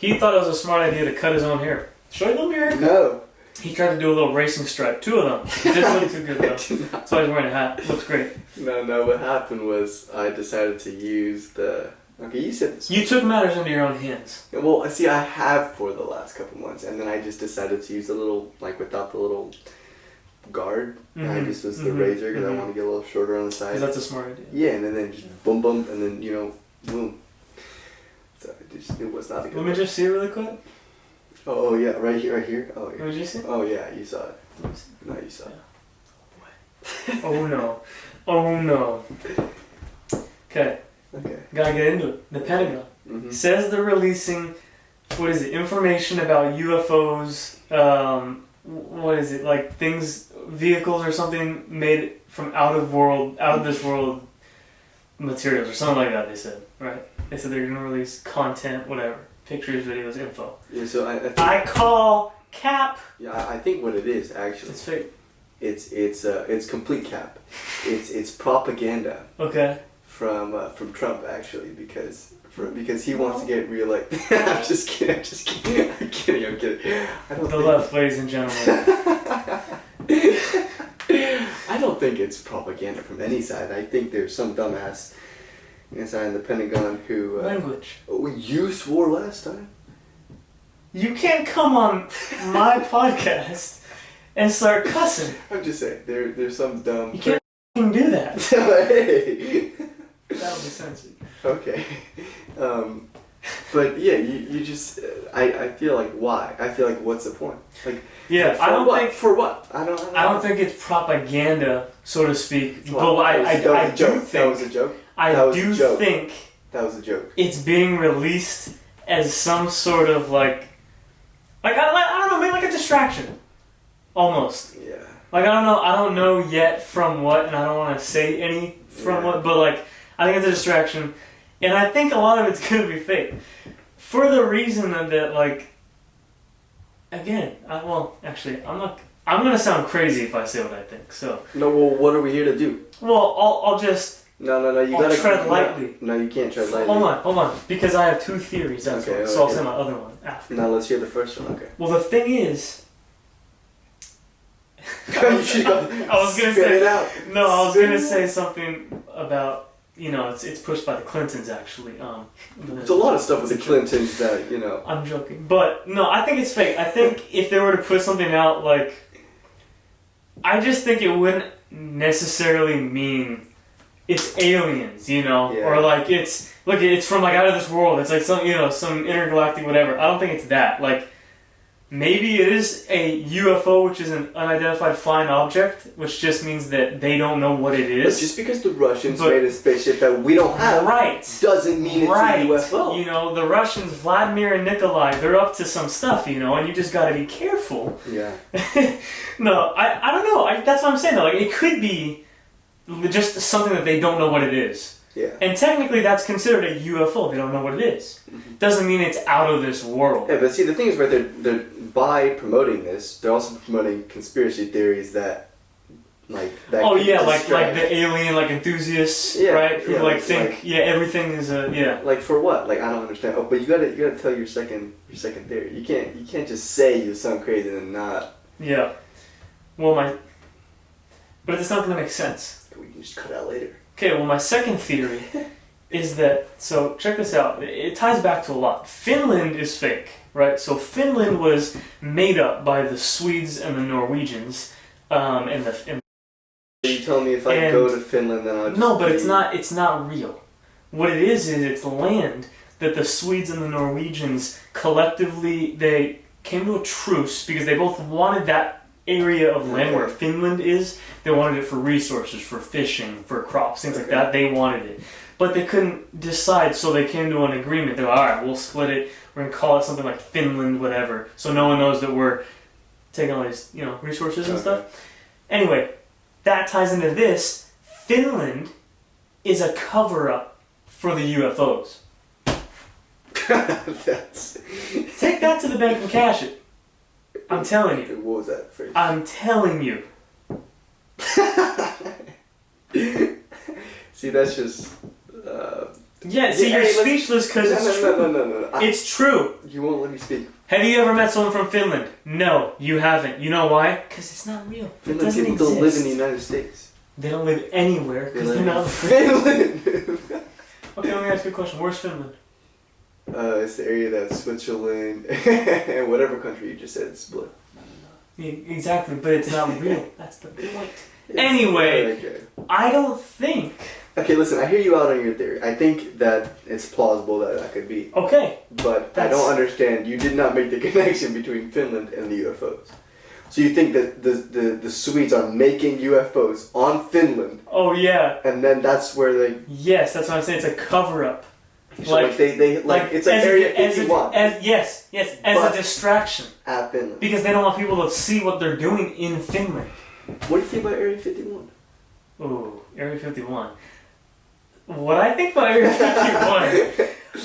He thought it was a smart idea to cut his own hair. Should I go here? No. He tried to do a little racing stripe. 2 of them. It didn't look too good though. So he's wearing a hat. Looks great. No. What happened was I decided to use the. Okay, you said this. You took matters into your own hands. Well, see, I have for the last couple months, and then I just decided to use a little, like, without the little guard. Mm-hmm. I just was the razor because I want to get a little shorter on the side. Because that's a smart idea. Yeah, and then just boom, and then, boom. So it was not a good Let me just see it really quick. Oh, yeah, right here. Oh, yeah. Did you see it? Oh, yeah, you saw it. No, you saw it. Oh, no. Oh, no. Okay. Gotta get into it. The Pentagon says they're releasing, information about UFOs, like things, vehicles or something made from out of this world materials or something like that, they said, right? They said they're gonna release content, whatever, pictures, videos, info. Yeah, so I call cap. Yeah, I think what it is, actually. It's fake. It's complete cap. It's propaganda. Okay. From Trump, actually, because he wants to get reelected. I'm just kidding. I'm kidding. The left, ladies and gentlemen. I don't think it's propaganda from any side. I think there's some dumbass inside the Pentagon who... Language. You swore last time. You can't come on my podcast and start cussing. I'm just saying, there's some dumb... You can't do that. Hey. That'll be censored. Okay. But yeah, you just... I feel like, why? I feel like, what's the point? Like, yeah, I don't think... For what? I don't think it's propaganda, so to speak. Well, but I do think... That was a joke? I do think... That was a joke. It's being released as some sort of like I don't know, maybe like a distraction. Almost. Yeah. Like I don't know yet from what, and I don't want to say any from what, but like I think it's a distraction, and I think a lot of it's gonna be fake, for the reason that like, again, I'm gonna sound crazy if I say what I think. So. No, well, what are we here to do? Well, I'll just. No, you gotta tread lightly. No, you can't tread lightly. Hold on, because I have 2 theories. That's okay, so I'll say my other one after. Now let's hear the first one. Okay. Well, the thing is. You should go. I was gonna say it out. No, I was gonna say something about it's pushed by the Clintons actually. There's a lot of stuff with the Clintons that I'm joking, but no, I think it's fake. I think if they were to put something out like, I just think it wouldn't necessarily mean it's aliens, or like it's from like out of this world. It's like some some intergalactic whatever. I don't think it's that. Like. Maybe it is a UFO, which is an unidentified flying object, which just means that they don't know what it is. But just because the Russians made a spaceship that we don't have doesn't mean it's a UFO. The Russians, Vladimir and Nikolai, they're up to some stuff, and you just gotta be careful. Yeah. No, I don't know. That's what I'm saying, though. Like, it could be just something that they don't know what it is. Yeah. And technically that's considered a UFO. They don't know what it is. Doesn't mean it's out of this world. Yeah, but see, the thing is, right, they're by promoting this, they're also promoting conspiracy theories that like the alien enthusiasts, right? Who think everything is Like for what? Like, I don't understand. Oh, but you gotta tell your second theory. You can't just say you sound crazy and then not. Yeah. Well, but it's not gonna make sense. We can just cut out later. Okay, well, my second theory is that, so check this out, it ties back to a lot. Finland is fake, right? So Finland was made up by the Swedes and the Norwegians, and you telling me if I go to Finland, then I'll just... No, but it's not real. What it is it's land that the Swedes and the Norwegians collectively, they came to a truce because they both wanted that area of land where Finland is. They wanted it for resources, for fishing, for crops, things like that. They wanted it. But they couldn't decide, so they came to an agreement. They were like, alright, we'll split it. We're going to call it something like Finland, whatever. So no one knows that we're taking all these, resources and stuff. Anyway, that ties into this. Finland is a cover-up for the UFOs. Take that to the bank and cash it. I'm telling you. What was that phrase? I'm telling you. See, that's just Yeah, see, you're speechless because it's true. No. It's true. You won't let me speak. Have you ever met someone from Finland? No, you haven't. You know why? Because it's not real. Finland people don't live in the United States. They don't live anywhere because they're not Finland. Okay, let me ask you a question. Where's Finland? It's the area that's Switzerland and whatever country you just said is split. Yeah, exactly, but it's not real. That's the point. Anyway, okay. I don't think... Okay, listen, I hear you out on your theory. I think that it's plausible that could be. Okay. But I don't understand. You did not make the connection between Finland and the UFOs. So you think that the Swedes are making UFOs on Finland? Oh, yeah. And then that's where they... Yes, that's what I'm saying. It's a cover-up. So like they it's like Area 51. Yes, as a distraction. At Finland. Because they don't want people to see what they're doing in Finland. What do you think about Area 51? Ooh, Area 51. What I think about Area 51,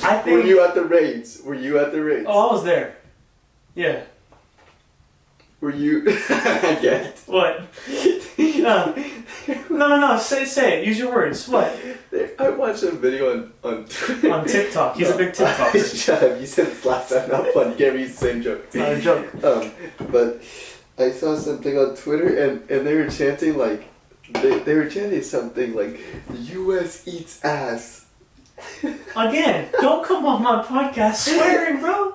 I think... Were you at the raids? Oh, I was there. Yeah. Were you... I get it. What? No. Say it. Use your words. What? I watched a video on Twitter. On TikTok. He's a big TikToker. Shut up. You said this last time. Not fun. You can't read the same joke. It's not a joke. But I saw something on Twitter and they were chanting like... They were chanting something like, the U.S. eats ass. Again, don't come on my podcast swearing, bro.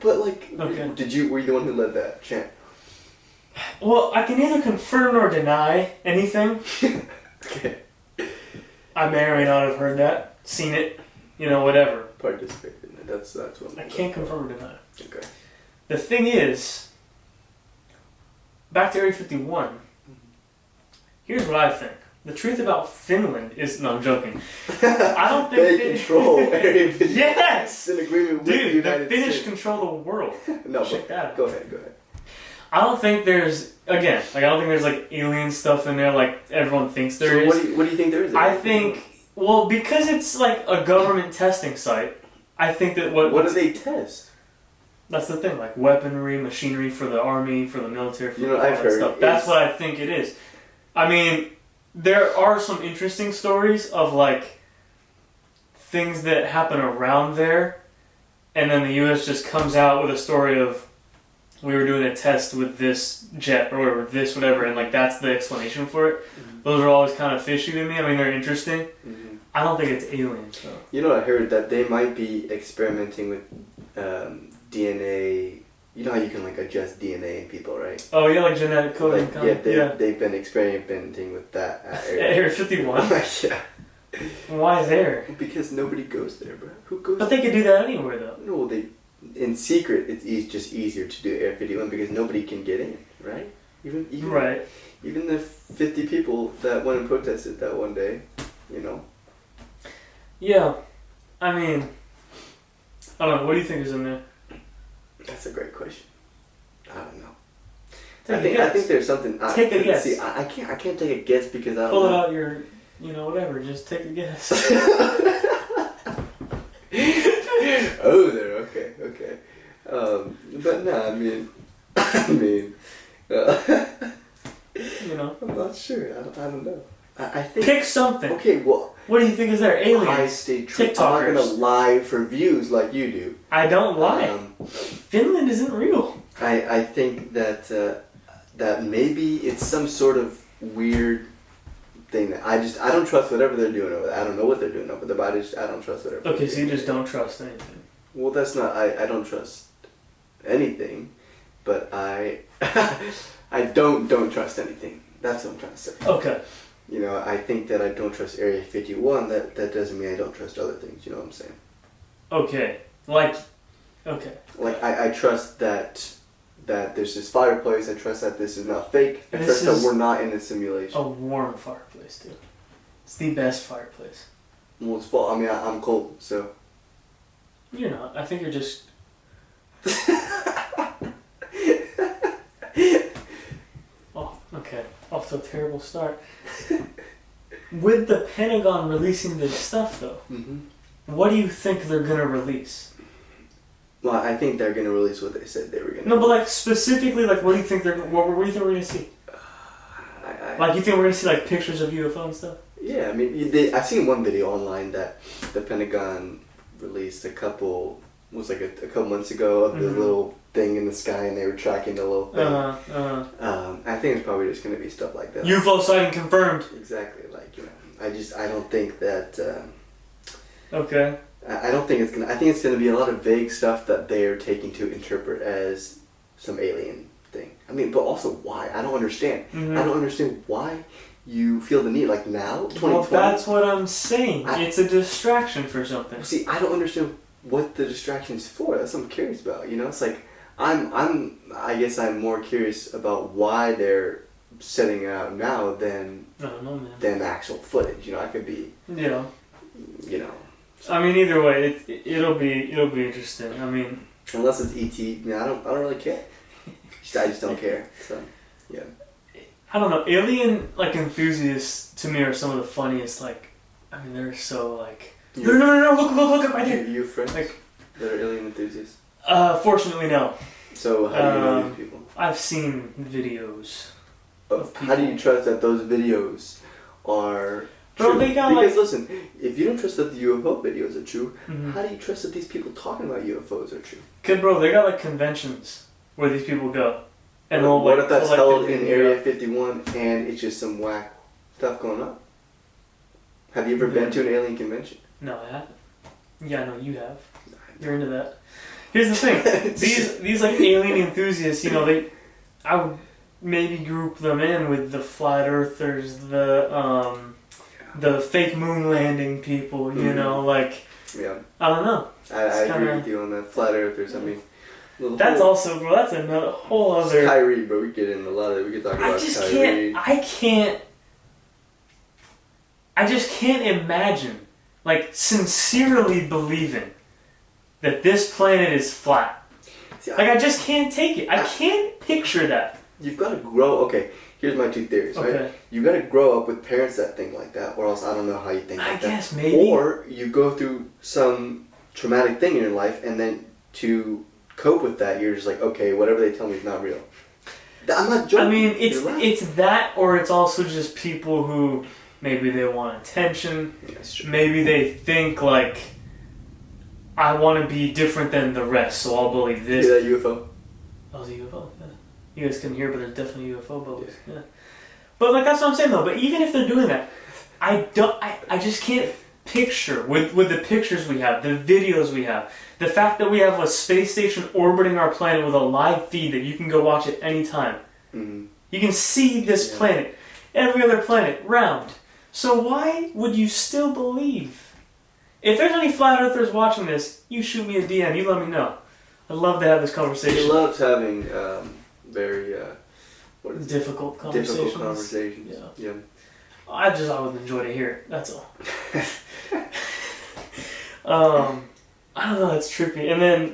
But like, okay. Were you the one who led that chant? Well, I can neither confirm nor deny anything. Okay. I may or may not have heard that, seen it, whatever. Participated in it. That's what I can't confirm or deny. Okay. The thing is, back to Area 51. Here's what I think. The truth about Finland is... No, I'm joking. I don't think they control Area 51. Yes! It's in agreement with the United Dude, the Finnish States. control the world. No, check that out. Go ahead. I don't think there's... Again, I don't think there's alien stuff in there like everyone thinks there is. What do you think there is? I think... Well, because it's like a government testing site, I think that What do they test? That's the thing, like weaponry, machinery for the army, for the military, for all I've that heard stuff. That's what I think it is. I mean, there are some interesting stories of things that happen around there, and then the U.S. just comes out with a story of, we were doing a test with this jet or whatever, and that's the explanation for it. Mm-hmm. Those are always kind of fishy to me. I mean, they're interesting. Mm-hmm. I don't think it's aliens, though. I heard that they might be experimenting with DNA. You know how you can adjust DNA in people, right? Oh yeah, like genetic coding. They've been experimenting with that at Area 51. Yeah. Why there? Because nobody goes there, bro. Who goes? But they could do that anywhere, though. No, in secret. It's just easier to do Area 51 because nobody can get in, right? Even the 50 people that went and protested that one day, Yeah, I mean, I don't know. What do you think is in there? That's a great question. I don't know. I think there's something. Take a guess. See, I can't take a guess because I don't Pull know. it out your, whatever. Just take a guess. Oh, there. Okay. But no, I mean, I'm not sure. I don't know. I think. Pick something. Okay, well. What do you think is there? Aliens. I stay true. TikTokers. I'm not gonna lie for views like you do. I don't lie. Finland isn't real. I think that that maybe it's some sort of weird thing that I don't trust whatever they're doing over there. I don't know what they're doing over there, but I don't trust whatever. Okay, so you just don't trust anything. Well, that's not. I don't trust anything, but I don't trust anything. That's what I'm trying to say. Okay. I think that I don't trust Area 51. That doesn't mean I don't trust other things. You know what I'm saying? Okay. Okay. I trust that there's this fireplace. I trust that this is not fake. I trust that we're not in a simulation. A warm fireplace, dude. It's the best fireplace. Well, it's fall. I mean, I'm cold, so. You're not. I think you're just... Oh, okay. Off to a terrible start. With the Pentagon releasing this stuff, though, what do you think they're going to release? Well, I think they're going to release what they said they were going to. No, but specifically, what do you think what do you think we're going to see? You think we're going to see pictures of UFO and stuff? Yeah, I mean, I've seen one video online that the Pentagon released a couple months ago of the little thing in the sky, and they were tracking the little thing. I think it's probably just going to be stuff like that. UFO sighting confirmed. Exactly, like, you know, I don't think that. Okay. I don't think it's gonna. I think it's gonna be a lot of vague stuff that they're taking to interpret as some alien thing. I mean, but also why? I don't understand. Mm-hmm. I don't understand why you feel the need, like now, 2020. Well, that's what I'm saying. It's a distraction for something. See, I don't understand what the distraction is for. That's what I'm curious about. You know, it's like I guess I'm more curious about why they're setting it out now than I don't know, man. Than actual footage. You know, I could be. Yeah. You know. I mean, either way, it'll be interesting. I mean, unless it's ET, I don't really care. I just don't care. So, yeah. I don't know. Alien enthusiasts to me are some of the funniest. Like, I mean, they're so like. No! Look right there. You have friends that are alien enthusiasts? Fortunately, no. So how do you know these people? I've seen videos. Of how do you trust that those videos are? Bro, true? they got because listen, if you don't trust that the UFO videos are true, mm-hmm. how do you trust that these people talking about UFOs are true? Cause bro, they got conventions where these people go, and they'll what if that's held in Area 51 and it's just some whack stuff going on? Have you ever been to an alien convention? No, I haven't. Yeah, I know you have. You're into that. Here's the thing: these alien enthusiasts, you know, I would maybe group them in with the flat earthers, the fake moon landing people, you know, yeah. I don't know. I agree with you on the flat earthers. I mean, that's also, bro. That's another whole other. Kyrie, bro. We get in a lot of. We could talk about Kyrie. I just can't imagine, sincerely believing that this planet is flat. See, I just can't take it. I can't picture that. You've got to grow. Okay, here's my two theories. Okay. Right? You got to grow up with parents that think like that, or else I don't know how you think like that. I guess maybe. Or you go through some traumatic thing in your life, and then to cope with that, you're just like, okay, whatever they tell me is not real. I'm not joking. I mean, it's that, or it's also just people who maybe they want attention. Yeah, that's true. Maybe they think I want to be different than the rest, so I'll believe this. See that UFO? That was a UFO. Yeah. You guys couldn't hear, but there's definitely UFO bubbles. Yeah. But that's what I'm saying though. But even if they're doing that, I just can't picture with the pictures we have, the videos we have, the fact that we have a space station orbiting our planet with a live feed that you can go watch at any time. Mm-hmm. You can see this planet, every other planet, round. So why would you still believe? If there's any flat earthers watching this, you shoot me a DM. You let me know. I'd love to have this conversation. He loves having very difficult conversations. Difficult conversations. Yeah. I would enjoy to hear it. That's all. I don't know. It's trippy. And then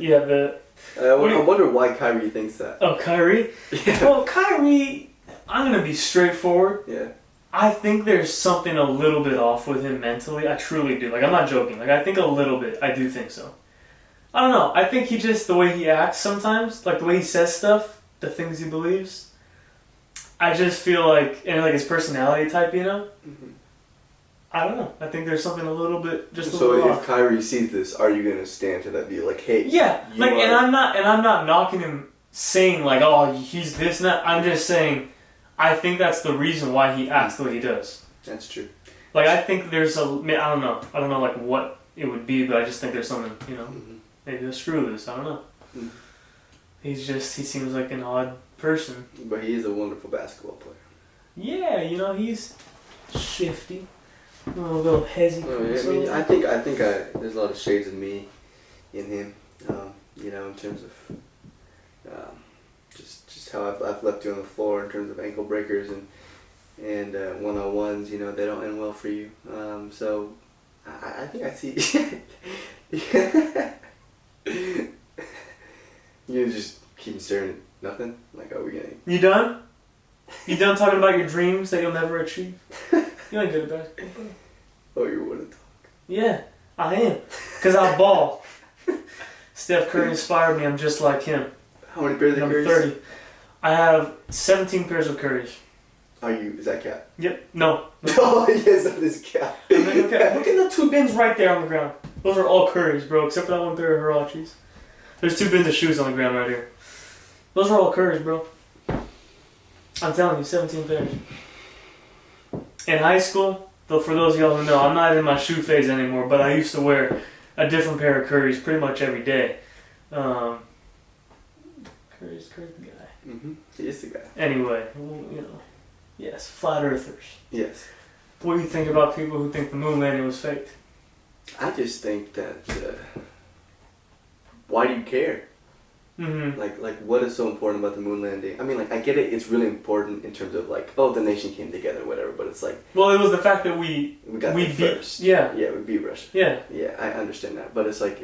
I wonder why Kyrie thinks that. Oh, Kyrie. Yeah. Well, Kyrie, I'm gonna be straightforward. Yeah. I think there's something a little bit off with him mentally. I truly do. I'm not joking. I think a little bit. I do think so. I don't know. I think he just, the way he acts sometimes, the way he says stuff, the things he believes, I just feel and his personality type, you know? Mm-hmm. I don't know. I think there's something a little bit, just a so little if off. Kyrie sees this, are you gonna stand to that view? Hey. Yeah. And I'm not knocking him saying oh, he's this and that. I'm just saying I think that's the reason why he acts the way he does. That's true. I think there's I don't know what it would be, but I just think there's something, Mm-hmm. maybe a screw this, I don't know. Mm-hmm. He seems like an odd person. But he is a wonderful basketball player. Yeah, he's shifty. A little hesitant. I think there's a lot of shades of me in him, in terms of just how I've left you on the floor in terms of ankle breakers and one-on-ones, they don't end well for you. So I think I see. You just keep staring at nothing? Are we getting... You done? You done talking about your dreams that you'll never achieve? You ain't good at basketball. Oh, you want to talk? Yeah, I am. Because I ball. Steph Curry inspired me. I'm just like him. How many pairs of Currys? I'm 30. I have 17 pairs of Currys. Is that Cap? Yep. No. Oh, yes, that is Cap. I'm like, okay, look at the 2 bins right there on the ground. Those are all Curry's, bro, except for that one pair of Hirachis. There's 2 bins of shoes on the ground right here. Those are all Curry's, bro. I'm telling you, 17 pairs. In high school, though, for those of y'all who know, I'm not in my shoe phase anymore, but I used to wear a different pair of Curry's pretty much every day. Curry's the guy. Mm-hmm. He is the guy. Anyway, yes, flat earthers. Yes. What do you think about people who think the moon landing was faked? I just think that, why do you care? Mm-hmm. Like, what is so important about the moon landing? I mean, like, I get it. It's really important in terms of like, oh, the nation came together, whatever. But it's like, well, it was the fact that we got there beat first. Yeah. Yeah, we beat Russia. Yeah. Yeah, I understand that. But it's like,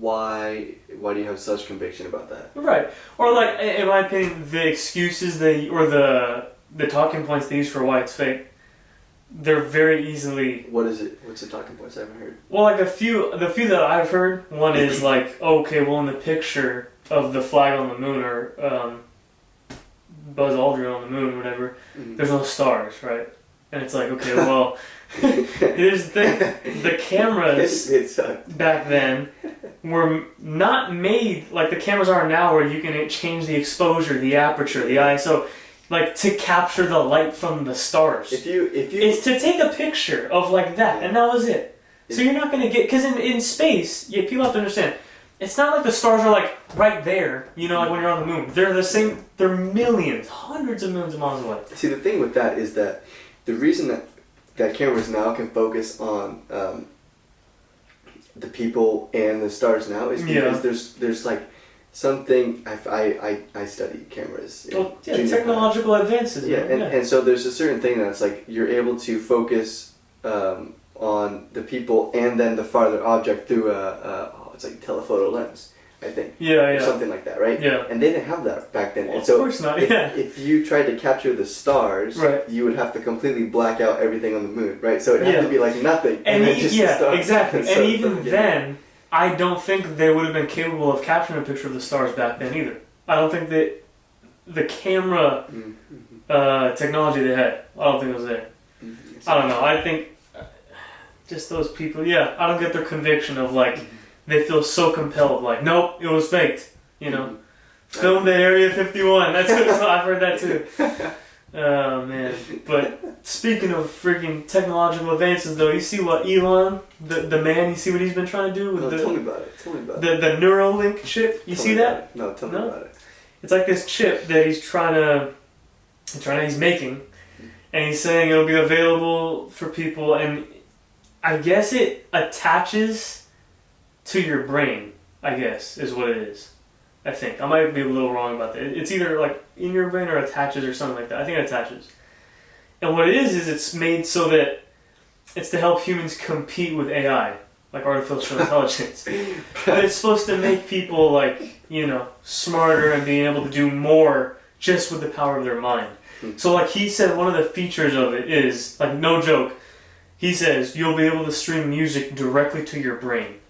why do you have such conviction about that? Right. Or like, in my opinion, the excuses the talking points they use for why it's fake, they're very easily... What is it? What's the talking points I haven't heard? Well, like the few that I've heard, one is like, okay, well in the picture of the flag on the moon, or Buzz Aldrin on the moon, or whatever, there's no stars, right? And it's like, okay, well, here's the thing. The cameras back then were not made like the cameras are now, where you can change the exposure, the aperture, the ISO, like to capture the light from the stars. If you it's to take a picture of like that, and that was it. So you're not gonna get, because in space, people have to understand, it's not like the stars are like right there, like when you're on the moon. They're the same. They're millions, hundreds of millions of miles away. See, the thing with that is that the reason that cameras now can focus on the people and the stars now is because there's like something. I study cameras. Technological advances. Yeah, and so there's a certain thing that's like you're able to focus on the people and then the farther object through it's like telephoto lens, I think. Yeah. Or something like that, right? Yeah. And they didn't have that back then. Well, and so of course not. Yeah. If you tried to capture the stars, right, you would have to completely black out everything on the moon, right? So it'd have to be like nothing. And then just the stars. Exactly. And even then, I don't think they would have been capable of capturing a picture of the stars back then either. I don't think that the camera technology they had, I don't think it was there. I don't know. I think just those people, I don't get their conviction of like, they feel so compelled, like, nope, it was faked, Filmed at Area 51, that's good. I've heard that too. Oh man. But speaking of freaking technological advances though, you see what Elon, the man, you see what he's been trying to do with tell me about it. The Neuralink chip, you see that? No, tell me about it. It's like this chip that he's making, and he's saying it'll be available for people, and I guess it attaches to your brain, I guess, is what it is. I think. I might be a little wrong about that. It's either like in your brain or attaches or something like that. I think it attaches. And what it is it's made so that it's to help humans compete with AI, like artificial intelligence. But it's supposed to make people like, smarter and being able to do more just with the power of their mind. So like he said, one of the features of it is, like no joke, he says you'll be able to stream music directly to your brain.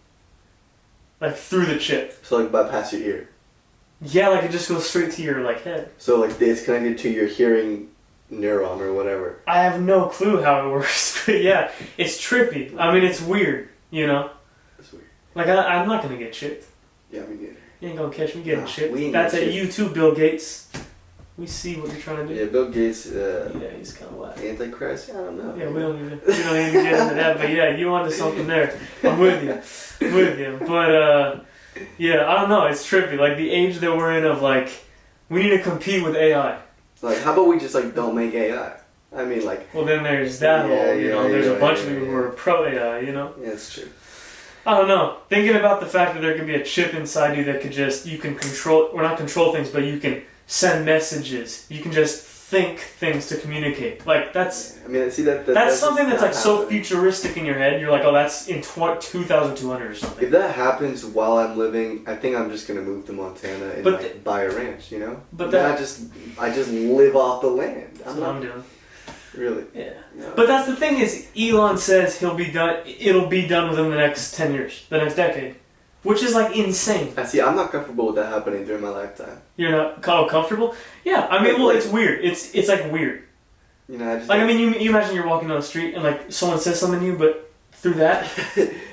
Like through the chip. So like bypass your ear. Yeah, like it just goes straight to your like head. So like it's connected to your hearing neuron or whatever. I have no clue how it works, but yeah, it's trippy. I mean, it's weird, It's weird. Like I'm not gonna get chipped. Yeah, me neither. You ain't gonna catch me getting chipped. We ain't That's at chipped. you too, Bill Gates. We see what you're trying to do. Yeah, Bill Gates. He's kind of whack. Antichrist. I don't know. Yeah, we don't even get into that. But yeah, you onto something there. I'm with you. But I don't know. It's trippy. Like the age that we're in of like, we need to compete with AI. Like, how about we just like don't make AI? I mean, like. Well, then there's that whole. There's a bunch of people who are pro AI. Yeah, it's true. I don't know. Thinking about the fact that there could be a chip inside you that could you can control, or not control things, but you can send messages. You can just think things to communicate. Like that's. I mean, see that's something that's like so happening. Futuristic in your head. You're like, oh, that's in 2200 or something. If that happens while I'm living, I think I'm just gonna move to Montana and buy a ranch. But I just live off the land. That's what I'm doing. Really? Yeah. No. But that's the thing is, Elon says it'll be done within the next 10 years, the next decade. which is like insane. I see. I'm not comfortable with that happening during my lifetime. You're not comfortable? Yeah, I mean, well, it's weird. It's like weird. You know, I mean, you imagine you're walking down the street and like someone says something to you, but through that,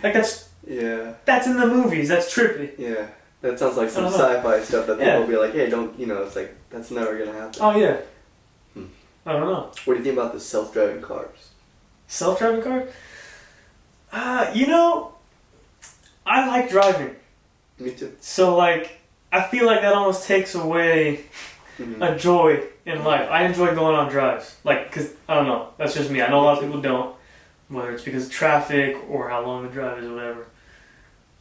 like that's in the movies. That's trippy. Yeah, that sounds like some sci-fi stuff that people will be like, hey, don't, you know, it's like that's never gonna happen. Oh yeah. I don't know. What do you think about the self-driving cars? Self-driving car? You know, I like driving. Me too. So, like, I feel like that almost takes away a joy in life. I enjoy going on drives. Like, because, I don't know, that's just me. I know a lot of people don't, whether it's because of traffic or how long the drive is or whatever.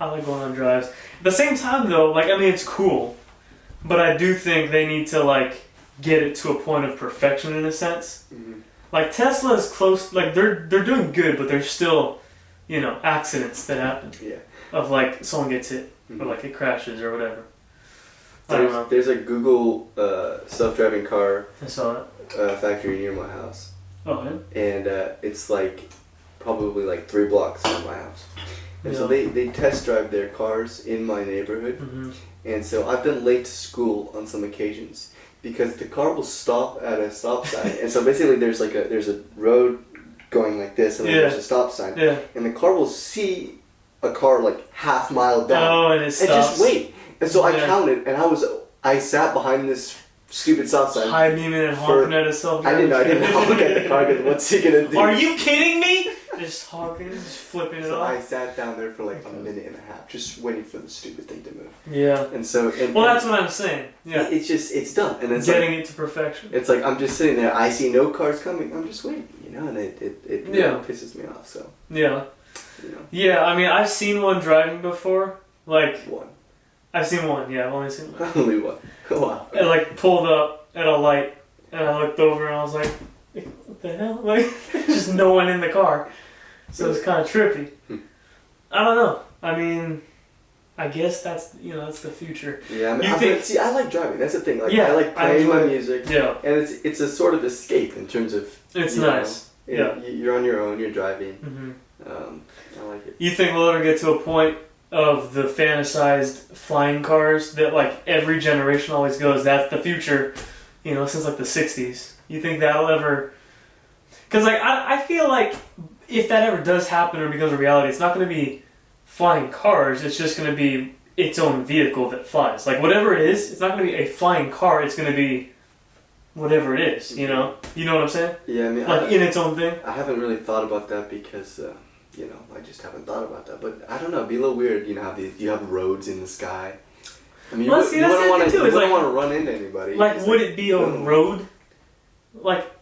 I like going on drives. At the same time, though, like, I mean, it's cool, but I do think they need to, like, get it to a point of perfection in a sense. Like Tesla is close, like they're doing good, but there's still, you know, accidents that happen. Yeah. Of like someone gets hit or like it crashes or whatever. I don't know. There's a Google self-driving car I saw it. Factory near my house. Oh yeah. And it's like probably like 3 blocks from my house. And so they test drive their cars in my neighborhood. And so I've been late to school on some occasions. Because the car will stop at a stop sign, and so basically there's a road going like this, and then there's a stop sign, and the car will see a car like half mile down, and it stops. And just wait. And so I counted, and I sat behind this stupid stop sign, high beaming and honking at itself. I didn't honk at the car because what's he gonna do? Are you kidding me? Just honking, just flipping it off. I sat down there for like a minute and a half, just waiting for the stupid thing to move. Yeah. And so, that's what I'm saying. Yeah. It's done, and it's getting it to perfection. It's like I'm just sitting there. I see no cars coming. I'm just waiting, you know, and it pisses me off. So. Yeah. You know. Yeah, I mean, I've seen one driving before. Like one. I've seen one. Yeah, I've only seen one. Only one. Wow. It like pulled up at a light, and I looked over, and I was like, "What the hell?" Like, just no one in the car. So it's kind of trippy. I don't know. I mean, I guess that's the future. Yeah, I mean, I like driving. That's the thing. Like, yeah, I like playing my music. Yeah, and it's a sort of escape in terms of. It's nice. Know, you're on your own. You're driving. I like it. You think we'll ever get to a point of the fantasized flying cars that like every generation always goes, that's the future? You know, since like the '60s. You think that'll ever? Because like I feel like. If that ever does happen or becomes a reality, it's not going to be flying cars. It's just going to be its own vehicle that flies. Like whatever it is, it's not going to be a flying car. It's going to be whatever it is. You know what I'm saying? Yeah, I mean, like in its own thing. I haven't really thought about that because I just haven't thought about that. But I don't know, it'd be a little weird. You know how you have roads in the sky. I mean, you wouldn't want to run into anybody. Like, would it be a road? Like.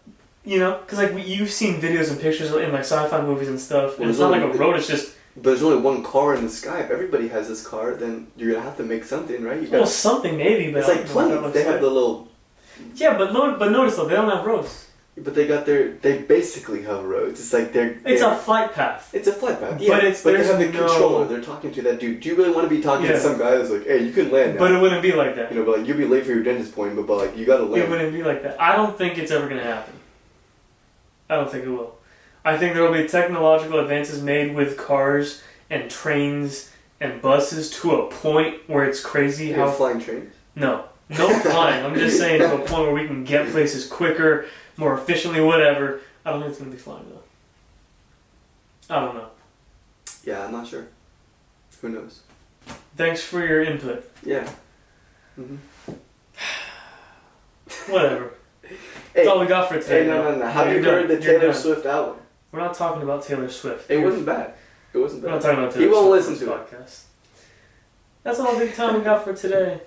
You know, because like you've seen videos and pictures in like sci-fi movies and stuff, and it's not like a road. It's just. But there's only one car in the sky. If everybody has this car, then you're gonna have to make something, right? Something maybe, but it's like planes. They have the little. Yeah, but notice though, they don't have roads. But they basically have roads. It's like It's a flight path. It's a flight path. Yeah, but they have the controller. They're talking to that dude. Do you really want to be talking to some guy that's like, hey, you can land now? But it wouldn't be like that. You know, but like you'll be late for your dentist appointment, but like you gotta land. It wouldn't be like that. I don't think it's ever gonna happen. I don't think it will. I think there will be technological advances made with cars and trains and buses to a point where it's crazy. How flying trains? No flying. I'm just saying to a point where we can get places quicker, more efficiently, whatever. I don't think it's going to be flying though. I don't know. Yeah, I'm not sure. Who knows? Thanks for your input. Yeah. Whatever. That's all we got for today. Hey, no. Have you heard the Taylor Swift album? We're not talking about Taylor Swift. It wasn't bad. We're not talking about Taylor Swift. He won't listen to podcast. That's all the time we got for today.